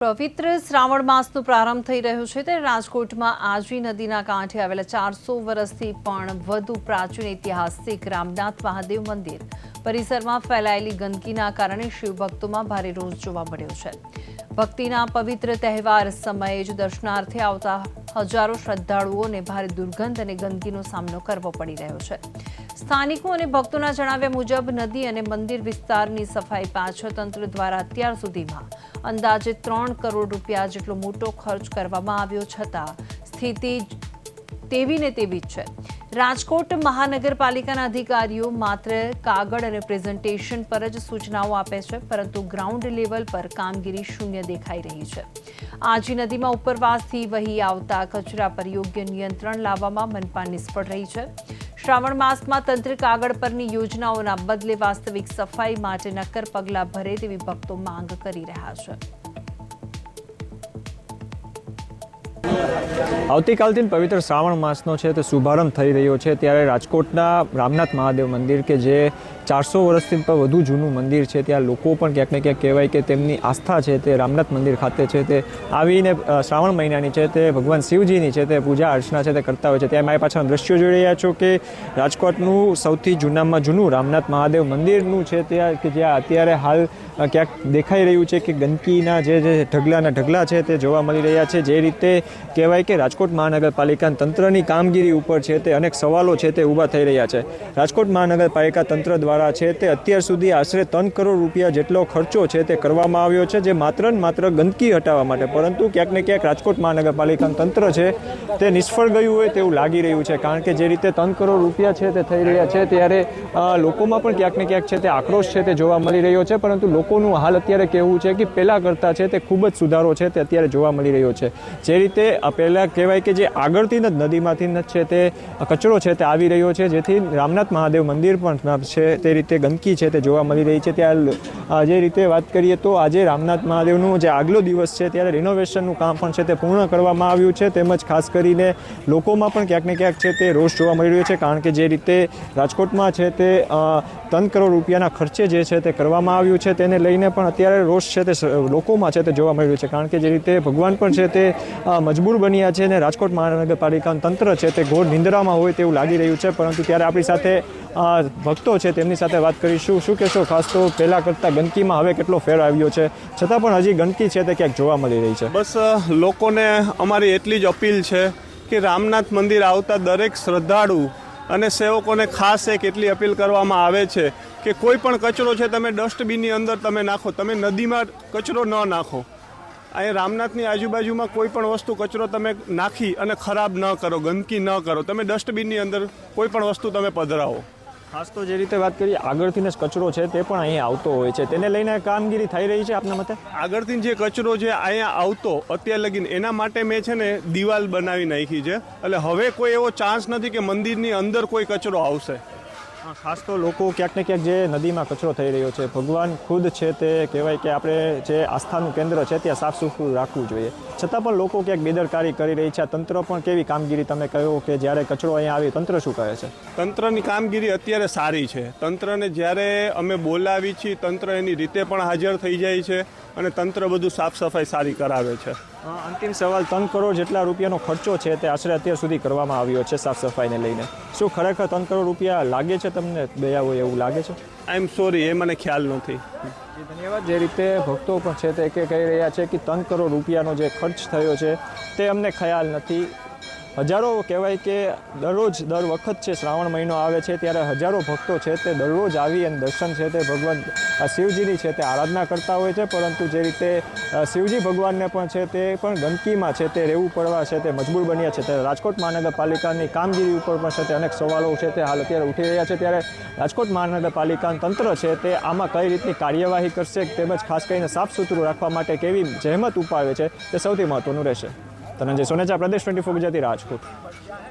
પવિત્ર શ્રાવણ માસનો પ્રારંભ થઈ રહ્યો છે ત્યારે રાજકોટમાં આજી નદીના કાંઠે આવેલા 400 વર્ષથી પણ વધુ પ્રાચીન ઐતિહાસિક રામનાથ મહાદેવ મંદિર પરિસરમાં ફેલાયેલી ગંદકીના કારણે શિવભક્તોમાં ભારે રોષ જોવા મળ્યો છે। ભક્તિના પવિત્ર તહેવાર સમયે જ દર્શનાર્થે આવતા હજારો શ્રદ્ધાળુઓને ભારે દુર્ગંધ અને ગંદકીનો સામનો કરવો પડી રહ્યો છે। સ્થાનિકો અને ભક્તોના જણાવ્યા મુજબ નદી અને મંદિર વિસ્તારની સફાઈ પાછળ તંત્ર દ્વારા અત્યાર સુધીમાં અંદાજે 3 કરોડ રૂપિયા જેટલો મોટો ખર્ચ કરવામાં આવ્યો છતાં સ્થિતિ તેવી ને તેવી જ છે। રાજકોટ મહાનગરપાલિકાના અધિકારીઓ માત્ર કાગળ અને પ્રેઝન્ટેશન પર જ સૂચનાઓ આપે છે, પરંતુ ગ્રાઉન્ડ લેવલ પર કામગીરી શૂન્ય દેખાઈ રહી છે। આજી નદીમાં ઉપરવાસથી વહી આવતા કચરા પર યોગ્ય નિયંત્રણ લાવવામાં મનપા નિષ્ફળ રહી છે। શ્રાવણ માસમાં તંત્ર કાગળ પરની યોજનાઓના બદલે વાસ્તવિક સફાઈ માટે નક્કર પગલાં ભરે તેવી ભક્તો માંગ કરી રહ્યા છે। આવતીકાલથી પવિત્ર શ્રાવણ માસનો છે તે શુભારંભ થઈ રહ્યો છે, ત્યારે રાજકોટના રામનાથ મહાદેવ મંદિર કે જે 400 વર્ષથી પણ વધુ જૂનું મંદિર છે, ત્યાં લોકો પણ ક્યાંક ને ક્યાંક કહેવાય કે તેમની આસ્થા છે તે રામનાથ મંદિર ખાતે છે તે આવીને શ્રાવણ મહિનાની છે તે ભગવાન શિવજીની છે તે પૂજા અર્ચના છે તે કરતા હોય છે। ત્યાં મારી પાછળ દ્રશ્યો જોઈ રહ્યા છો કે રાજકોટનું સૌથી જૂનામાં જૂનું રામનાથ મહાદેવ મંદિરનું છે ત્યાં કે જ્યાં અત્યારે હાલ ક્યાંક દેખાઈ રહ્યું છે કે ગંદકીના જે ઢગલા છે તે જોવા મળી રહ્યા છે। જે રીતે કહેવાય કે રાજકોટ મહાનગરપાલિકા તંત્રની કામગીરી ઉપર છે તે અનેક સવાલો છે તે ઊભા થઈ રહ્યા છે। રાજકોટ મહાનગરપાલિકા તંત્ર દ્વારા છે તે અત્યાર સુધી આશરે 3 કરોડ રૂપિયા જેટલો ખર્ચો છે તે કરવામાં આવ્યો છે, જે માત્ર ને માત્ર ગંદકી હટાવવા માટે, પરંતુ ક્યાંક ને ક્યાંક રાજકોટ મહાનગરપાલિકાનું તંત્ર છે તે નિષ્ફળ ગયું હોય તેવું લાગી રહ્યું છે। કારણ કે જે રીતે 3 કરોડ રૂપિયા છે તે થઈ રહ્યા છે, ત્યારે લોકોમાં પણ ક્યાંક ને ક્યાંક છે તે આક્રોશ છે તે જોવા મળી રહ્યો છે, પરંતુ લોકોનું હાલ અત્યારે કહેવું છે કે પહેલાં કરતાં છે તે ખૂબ જ સુધારો છે તે અત્યારે જોવા મળી રહ્યો છે। જે રીતે પહેલાં કહેવાય કે જે આગળથી જ નદીમાંથી છે તે કચરો છે તે આવી રહ્યો છે, જેથી રામનાથ મહાદેવ મંદિર પણ છે તે રીતે ગંદકી છે તે જોવા મળી રહી છે। ત્યાં જે રીતે વાત કરીએ તો આજે રામનાથ મહાદેવનું જે આગલો દિવસ છે ત્યારે રિનોવેશનનું કામ પણ છે તે પૂર્ણ કરવામાં આવ્યું છે, તેમજ ખાસ કરીને લોકોમાં પણ ક્યાંક ને ક્યાંક છે તે રોષ જોવા મળી રહ્યો છે। કારણ કે જે રીતે રાજકોટમાં છે તે 3 કરોડ રૂપિયાના ખર્ચે જે છે તે કરવામાં આવ્યું છે, તેને લઈને પણ અત્યારે રોષ છે તે લોકોમાં છે તે જોવા મળી રહ્યું છે। કારણ કે જે રીતે ભગવાન પણ છે તે મજબૂર બન્યા છે અને રાજકોટ મહાનગરપાલિકાનું તંત્ર છે તે ઘોર નિંદ્રામાં હોય તેવું લાગી રહ્યું છે। પરંતુ ત્યારે આપણી સાથે ભક્તો છે તેમની સાથે વાત કરીશું। શું કહેશો, ખાસ તો પહેલાં કરતાં ગંદકીમાં હવે કેટલો ફેર આવ્યો છે, છતાં પણ હજી ગંદકી છે તે ક્યાંક જોવા મળી રહી છે? બસ લોકોને અમારી એટલી જ અપીલ છે કે રામનાથ મંદિર આવતા દરેક શ્રદ્ધાળુ અને સેવકોને ખાસ એક એટલી અપીલ કરવામાં આવે છે કે કોઈ પણ કચરો છે તમે ડસ્ટબિનની અંદર તમે નાખો, તમે નદીમાં કચરો ન નાખો। અહીં રામનાથની આજુબાજુમાં કોઈ પણ વસ્તુ કચરો તમે નાખી અને ખરાબ ન કરો, ગંદકી ન કરો, તમે ડસ્ટબિનની અંદર કોઈ પણ વસ્તુ તમે પધરાવો। ખાસ તો જે રીતે વાત કરીએ આગળથી જ કચરો છે તે પણ અહીં આવતો હોય છે, તેને લઈને કામગીરી થઈ રહી છે આપના મતે? આગળથી જે કચરો છે અહીંયા આવતો અત્યારે લગીને એના માટે મેં છે ને દિવાલ બનાવી નાખી છે, એટલે હવે કોઈ એવો ચાન્સ નથી કે મંદિરની અંદર કોઈ કચરો આવશે। ખાસ તો લોકો ક્યાંક ને ક્યાંક જે નદીમાં કચરો થઈ રહ્યો છે, ભગવાન ખુદ છે તે કહેવાય કે આપણે જે આસ્થાનું કેન્દ્ર છે ત્યાં સાફ સુથરું રાખવું જોઈએ, છતાં પણ લોકો ક્યાંક બેદરકારી કરી રહી છે। તંત્ર પણ કેવી કામગીરી, તમે કહ્યું કે જ્યારે કચરો અહીંયા આવી તંત્ર શું કહે છે? તંત્રની કામગીરી અત્યારે સારી છે। તંત્રને જ્યારે અમે બોલાવી છીએ તંત્ર એની રીતે પણ હાજર થઈ જાય છે અને તંત્ર બધું સાફ સફાઈ સારી કરાવે છે। અંતિમ સવાલ, 3 કરોડ જેટલા રૂપિયાનો ખર્ચો છે તે આશરે અત્યાર સુધી કરવામાં આવ્યો છે સાફ સફાઈને લઈને, શું ખરેખર 3 કરોડ રૂપિયા લાગે છે તમને દયા હોય એવું લાગે છે? આઈ એમ સોરી, એ મને ખ્યાલ નથી। ધન્યવાદ। જે રીતે ભક્તો પણ છે તે કહી રહ્યા છે કે 3 કરોડ રૂપિયાનો જે ખર્ચ થયો છે તે અમને ખ્યાલ નથી। હજારો કહેવાય કે દર વખત છે શ્રાવણ મહિનો આવે છે ત્યારે હજારો ભક્તો છે તે દરરોજ આવી અને દર્શન છે તે ભગવાન શિવજીની છે તે આરાધના કરતા હોય છે, પરંતુ જે રીતે શિવજી ભગવાનને પણ છે તે પણ ગંદકીમાં છે તે રહેવું પડવા છે તે મજબૂર બન્યા છે। ત્યારે રાજકોટ મહાનગરપાલિકાની કામગીરી ઉપર પણ છે તે અનેક સવાલો છે તે હાલ અત્યારે ઉઠી રહ્યા છે। ત્યારે રાજકોટ મહાનગરપાલિકાનું તંત્ર છે તે આમાં કઈ રીતની કાર્યવાહી કરશે, તેમજ ખાસ કરીને સાફ સુથરું રાખવા માટે કેવી જહેમત ઉપાવે છે તે સૌથી મહત્વનું રહેશે। ધનંજય સોનેચા, પ્રદેશ 24 ગુજરાતી, રાજકોટ।